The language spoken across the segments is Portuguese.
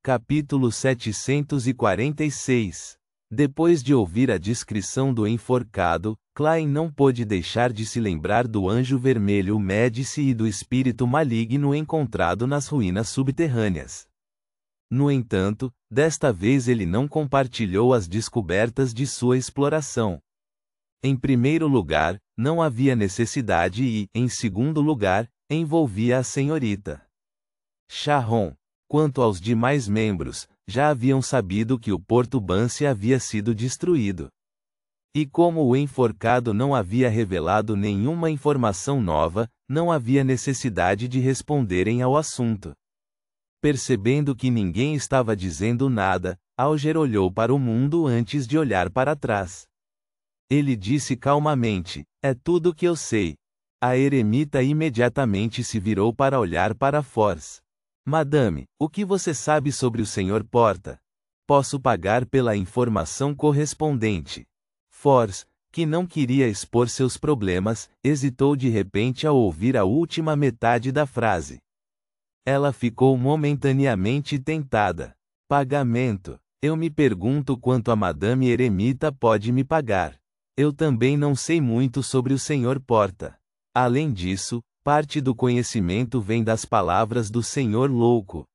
Capítulo 746. Depois de ouvir a descrição do enforcado, Klein não pôde deixar de se lembrar do anjo vermelho Médici e do espírito maligno encontrado nas ruínas subterrâneas. No entanto, desta vez ele não compartilhou as descobertas de sua exploração. Em primeiro lugar, não havia necessidade e, em segundo lugar, envolvia a senhorita Sharon. Quanto aos demais membros, já haviam sabido que o Porto Banse havia sido destruído. E como o enforcado não havia revelado nenhuma informação nova, não havia necessidade de responderem ao assunto. Percebendo que ninguém estava dizendo nada, Alger olhou para o mundo antes de olhar para trás. Ele disse calmamente: "É tudo o que eu sei." A eremita imediatamente se virou para olhar para Force. "Madame, o que você sabe sobre o Sr. Porta? Posso pagar pela informação correspondente." Force, que não queria expor seus problemas, hesitou de repente ao ouvir a última metade da frase. Ela ficou momentaneamente tentada. "Pagamento? Eu me pergunto quanto a Madame Eremita pode me pagar. Eu também não sei muito sobre o Sr. Porta. Além disso, parte do conhecimento vem das palavras do Senhor Louco."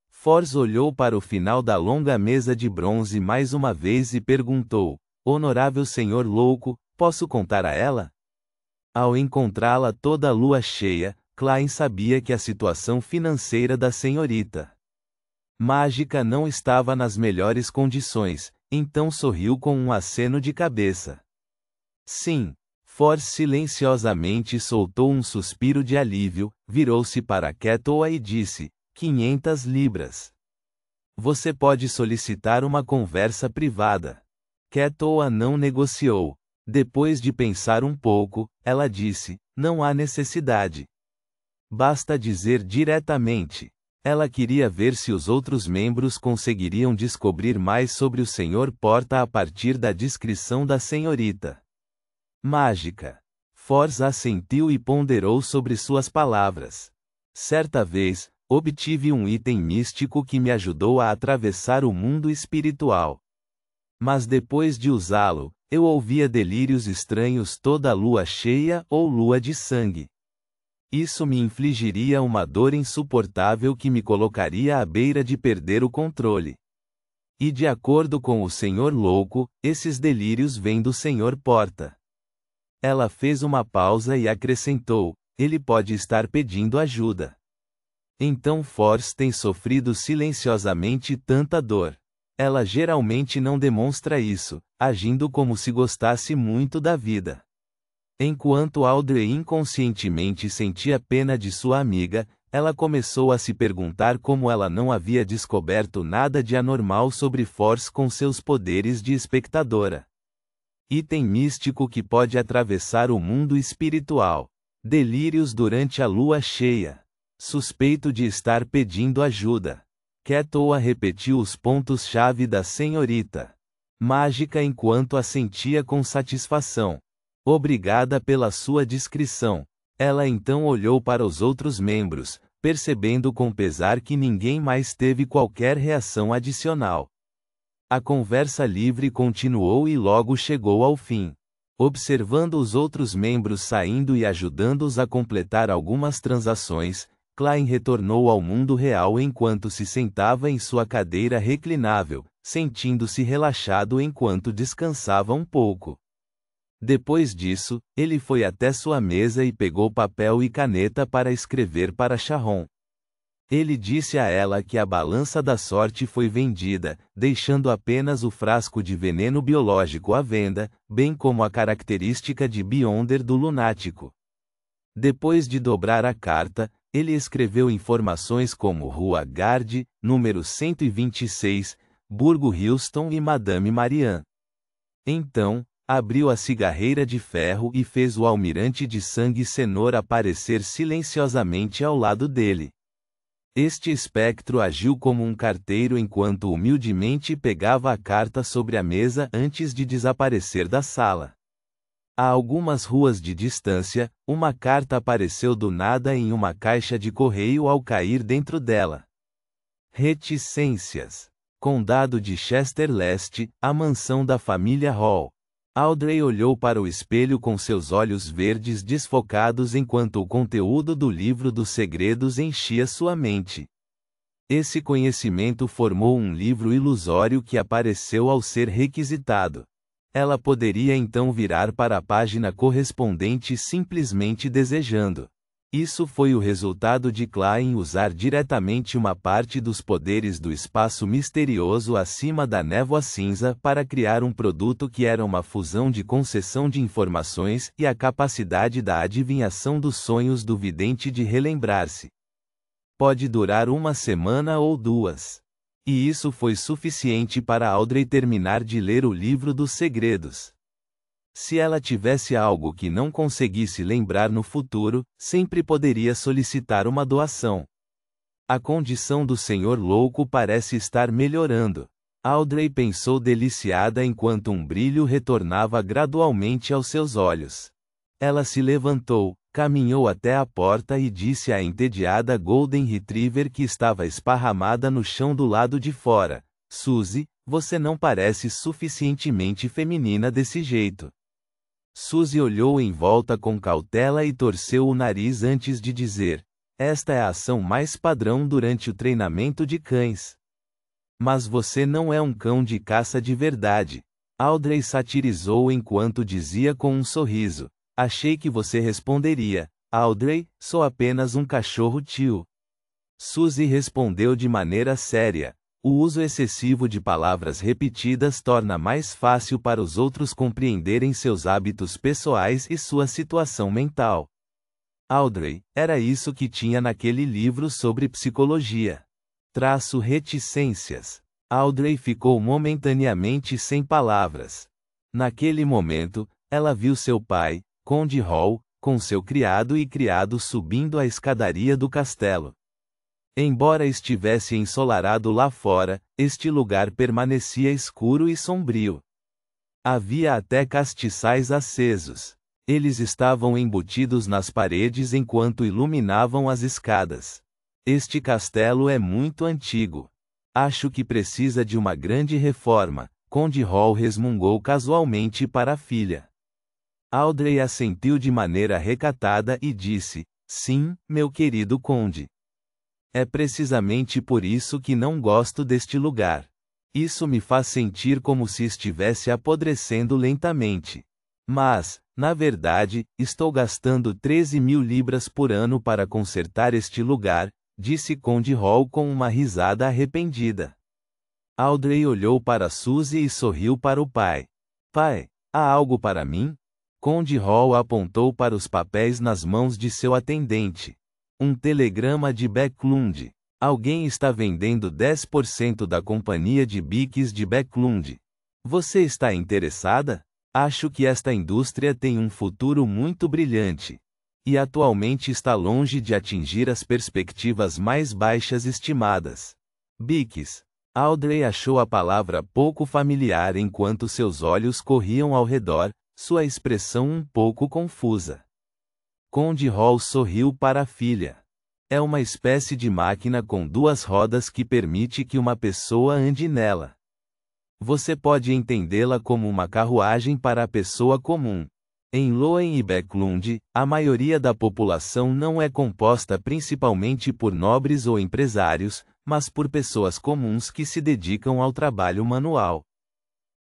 Force olhou para o final da longa mesa de bronze mais uma vez e perguntou: "Honorável Senhor Louco, posso contar a ela?" Ao encontrá-la toda a lua cheia, Klein sabia que a situação financeira da senhorita mágica não estava nas melhores condições, então sorriu com um aceno de cabeça. "Sim." Force silenciosamente soltou um suspiro de alívio, virou-se para Ketoa e disse: 500 libras. Você pode solicitar uma conversa privada." Ketoa não negociou. Depois de pensar um pouco, ela disse: "Não há necessidade. Basta dizer diretamente." Ela queria ver se os outros membros conseguiriam descobrir mais sobre o Sr. Porta a partir da descrição da senhorita mágica. Force assentiu e ponderou sobre suas palavras. "Certa vez, obtive um item místico que me ajudou a atravessar o mundo espiritual. Mas depois de usá-lo, eu ouvia delírios estranhos toda lua cheia ou lua de sangue. Isso me infligiria uma dor insuportável que me colocaria à beira de perder o controle. E de acordo com o Senhor Louco, esses delírios vêm do Sr. Porta." Ela fez uma pausa e acrescentou: "Ele pode estar pedindo ajuda." Então Force tem sofrido silenciosamente tanta dor. Ela geralmente não demonstra isso, agindo como se gostasse muito da vida. Enquanto Audrey inconscientemente sentia pena de sua amiga, ela começou a se perguntar como ela não havia descoberto nada de anormal sobre Force com seus poderes de espectadora. Item místico que pode atravessar o mundo espiritual. Delírios durante a lua cheia. Suspeito de estar pedindo ajuda. Ketoa repetiu os pontos-chave da senhorita mágica enquanto assentia com satisfação. "Obrigada pela sua descrição." Ela então olhou para os outros membros, percebendo com pesar que ninguém mais teve qualquer reação adicional. A conversa livre continuou e logo chegou ao fim. Observando os outros membros saindo e ajudando-os a completar algumas transações, Klein retornou ao mundo real enquanto se sentava em sua cadeira reclinável, sentindo-se relaxado enquanto descansava um pouco. Depois disso, ele foi até sua mesa e pegou papel e caneta para escrever para Sharon. Ele disse a ela que a balança da sorte foi vendida, deixando apenas o frasco de veneno biológico à venda, bem como a característica de Beyonder do lunático. Depois de dobrar a carta, ele escreveu informações como Rua Garde, número 126, Burgo Houston e Madame Marianne. Então, abriu a cigarreira de ferro e fez o almirante de sangue Senor aparecer silenciosamente ao lado dele. Este espectro agiu como um carteiro enquanto humildemente pegava a carta sobre a mesa antes de desaparecer da sala. A algumas ruas de distância, uma carta apareceu do nada em uma caixa de correio ao cair dentro dela. Reticências. Condado de Chester Leste, a mansão da família Hall. Audrey olhou para o espelho com seus olhos verdes desfocados enquanto o conteúdo do livro dos segredos enchia sua mente. Esse conhecimento formou um livro ilusório que apareceu ao ser requisitado. Ela poderia então virar para a página correspondente simplesmente desejando. Isso foi o resultado de Klein usar diretamente uma parte dos poderes do espaço misterioso acima da névoa cinza para criar um produto que era uma fusão de concessão de informações e a capacidade da adivinhação dos sonhos do vidente de relembrar-se. Pode durar uma semana ou duas. E isso foi suficiente para Audrey terminar de ler o livro dos segredos. Se ela tivesse algo que não conseguisse lembrar no futuro, sempre poderia solicitar uma doação. A condição do senhor louco parece estar melhorando. Audrey pensou deliciada enquanto um brilho retornava gradualmente aos seus olhos. Ela se levantou, caminhou até a porta e disse à entediada Golden Retriever que estava esparramada no chão do lado de fora: Suzy, você não parece suficientemente feminina desse jeito. Suzy olhou em volta com cautela e torceu o nariz antes de dizer: esta é a ação mais padrão durante o treinamento de cães. Mas você não é um cão de caça de verdade. Audrey satirizou enquanto dizia com um sorriso: achei que você responderia: Audrey, sou apenas um cachorro tio. Suzy respondeu de maneira séria: o uso excessivo de palavras repetidas torna mais fácil para os outros compreenderem seus hábitos pessoais e sua situação mental. Audrey, era isso que tinha naquele livro sobre psicologia. Reticências. Audrey ficou momentaneamente sem palavras. Naquele momento, ela viu seu pai, Conde Hall, com seu criado e criado subindo a escadaria do castelo. Embora estivesse ensolarado lá fora, este lugar permanecia escuro e sombrio. Havia até castiçais acesos. Eles estavam embutidos nas paredes enquanto iluminavam as escadas. Este castelo é muito antigo. Acho que precisa de uma grande reforma, Conde Hall resmungou casualmente para a filha. Audrey assentiu de maneira recatada e disse: sim, meu querido conde. É precisamente por isso que não gosto deste lugar. Isso me faz sentir como se estivesse apodrecendo lentamente. Mas, na verdade, estou gastando 13.000 libras por ano para consertar este lugar, disse Conde Hall com uma risada arrependida. Audrey olhou para Suzy e sorriu para o pai. Pai, há algo para mim? Conde Hall apontou para os papéis nas mãos de seu atendente. Um telegrama de Backlund. Alguém está vendendo 10% da companhia de biques de Backlund. Você está interessada? Acho que esta indústria tem um futuro muito brilhante. E atualmente está longe de atingir as perspectivas mais baixas estimadas. Biques. Audrey achou a palavra pouco familiar enquanto seus olhos corriam ao redor, sua expressão um pouco confusa. Conde Hall sorriu para a filha. É uma espécie de máquina com duas rodas que permite que uma pessoa ande nela. Você pode entendê-la como uma carruagem para a pessoa comum. Em Loen e Backlund, a maioria da população não é composta principalmente por nobres ou empresários, mas por pessoas comuns que se dedicam ao trabalho manual.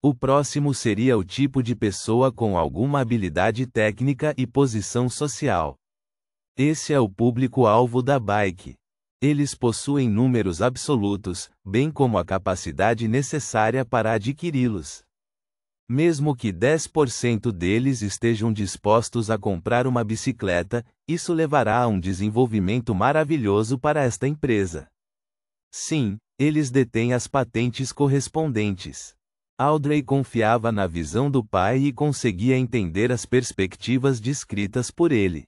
O próximo seria o tipo de pessoa com alguma habilidade técnica e posição social. Esse é o público-alvo da bike. Eles possuem números absolutos, bem como a capacidade necessária para adquiri-los. Mesmo que 10% deles estejam dispostos a comprar uma bicicleta, isso levará a um desenvolvimento maravilhoso para esta empresa. Sim, eles detêm as patentes correspondentes. Audrey confiava na visão do pai e conseguia entender as perspectivas descritas por ele.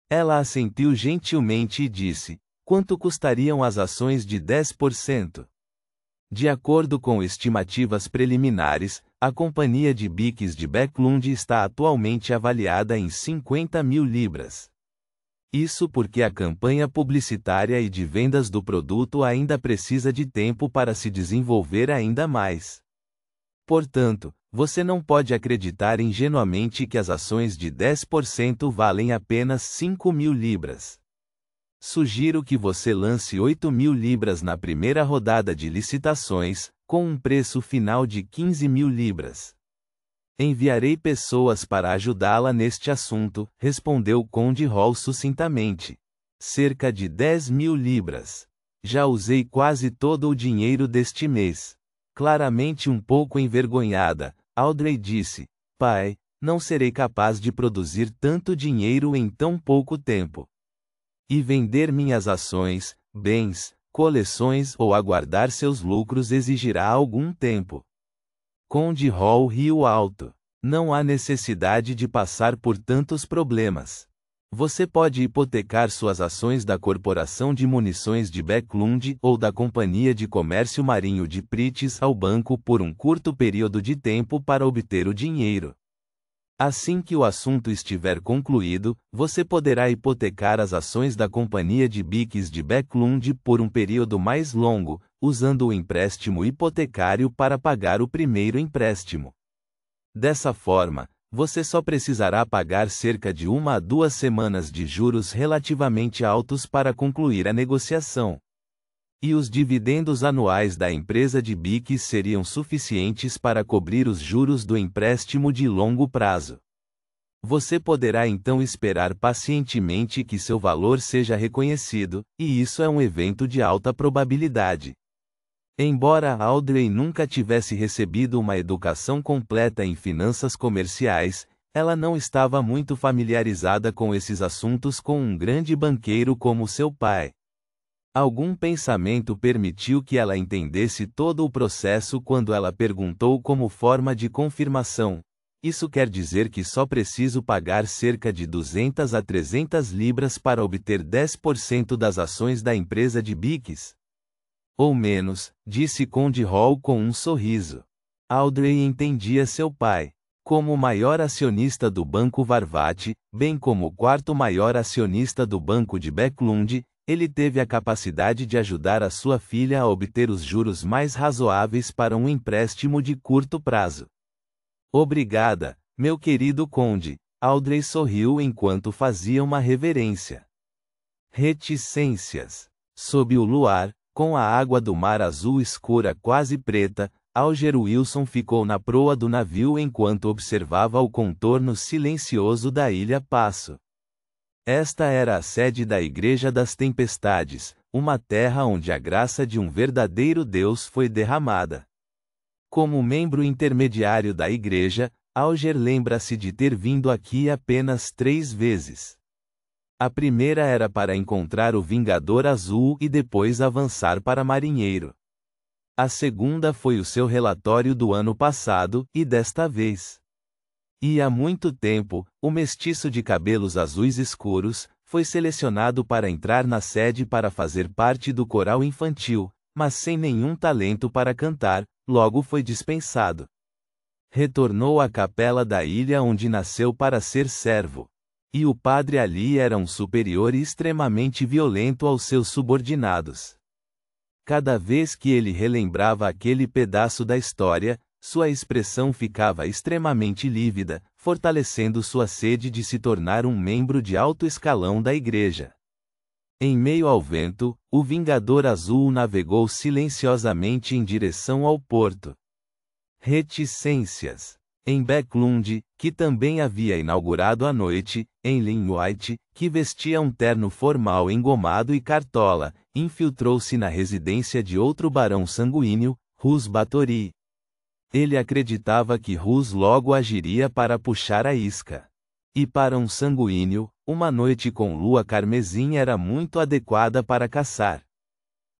Ela assentiu gentilmente e disse: quanto custariam as ações de 10%? De acordo com estimativas preliminares, a companhia de biques de Backlund está atualmente avaliada em 50.000 libras. Isso porque a campanha publicitária e de vendas do produto ainda precisa de tempo para se desenvolver ainda mais. Portanto, você não pode acreditar ingenuamente que as ações de 10% valem apenas 5.000 libras. Sugiro que você lance 8.000 libras na primeira rodada de licitações, com um preço final de 15.000 libras. Enviarei pessoas para ajudá-la neste assunto, respondeu Conde Hall sucintamente. Cerca de 10.000 libras. Já usei quase todo o dinheiro deste mês. Claramente um pouco envergonhada, Audrey disse: Pai, não serei capaz de produzir tanto dinheiro em tão pouco tempo. E vender minhas ações, bens, coleções ou aguardar seus lucros exigirá algum tempo. Conde Hall riu alto. Não há necessidade de passar por tantos problemas. Você pode hipotecar suas ações da Corporação de Munições de Backlund ou da Companhia de Comércio Marinho de Prites ao banco por um curto período de tempo para obter o dinheiro. Assim que o assunto estiver concluído, você poderá hipotecar as ações da Companhia de Biques de Backlund por um período mais longo, usando o empréstimo hipotecário para pagar o primeiro empréstimo. Dessa forma, você só precisará pagar cerca de 1 a 2 semanas de juros relativamente altos para concluir a negociação. E os dividendos anuais da empresa de biques seriam suficientes para cobrir os juros do empréstimo de longo prazo. Você poderá então esperar pacientemente que seu valor seja reconhecido, e isso é um evento de alta probabilidade. Embora Audrey nunca tivesse recebido uma educação completa em finanças comerciais, ela não estava muito familiarizada com esses assuntos com um grande banqueiro como seu pai. Algum pensamento permitiu que ela entendesse todo o processo quando ela perguntou como forma de confirmação: isso quer dizer que só preciso pagar cerca de 200 a 300 libras para obter 10% das ações da empresa de biques? Ou menos, disse Conde Hall com um sorriso. Audrey entendia seu pai. Como o maior acionista do Banco Varvat, bem como o quarto maior acionista do Banco de Backlund, ele teve a capacidade de ajudar a sua filha a obter os juros mais razoáveis para um empréstimo de curto prazo. Obrigada, meu querido Conde, Audrey sorriu enquanto fazia uma reverência. Reticências. Sob o luar, com a água do mar azul escura quase preta, Alger Wilson ficou na proa do navio enquanto observava o contorno silencioso da Ilha Passo. Esta era a sede da Igreja das Tempestades, uma terra onde a graça de um verdadeiro Deus foi derramada. Como membro intermediário da Igreja, Alger lembra-se de ter vindo aqui apenas 3 vezes. A primeira era para encontrar o Vingador Azul e depois avançar para Marinheiro. A segunda foi o seu relatório do ano passado, e desta vez. E há muito tempo, o mestiço de cabelos azuis escuros foi selecionado para entrar na sede para fazer parte do coral infantil, mas sem nenhum talento para cantar, logo foi dispensado. Retornou à capela da ilha onde nasceu para ser servo. E o padre Ali era um superior extremamente violento aos seus subordinados. Cada vez que ele relembrava aquele pedaço da história, sua expressão ficava extremamente lívida, fortalecendo sua sede de se tornar um membro de alto escalão da igreja. Em meio ao vento, o Vingador Azul navegou silenciosamente em direção ao porto. Reticências. Em Backlund, que também havia inaugurado à noite, em Lynn White, que vestia um terno formal engomado e cartola, infiltrou-se na residência de outro barão sanguíneo, Rus Bathory. Ele acreditava que Rus logo agiria para puxar a isca. E para um sanguíneo, uma noite com lua carmesim era muito adequada para caçar.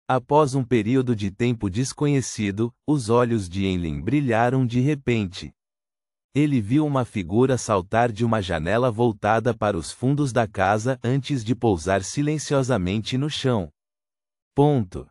Após um período de tempo desconhecido, os olhos de Enlin brilharam de repente. Ele viu uma figura saltar de uma janela voltada para os fundos da casa antes de pousar silenciosamente no chão. Ponto.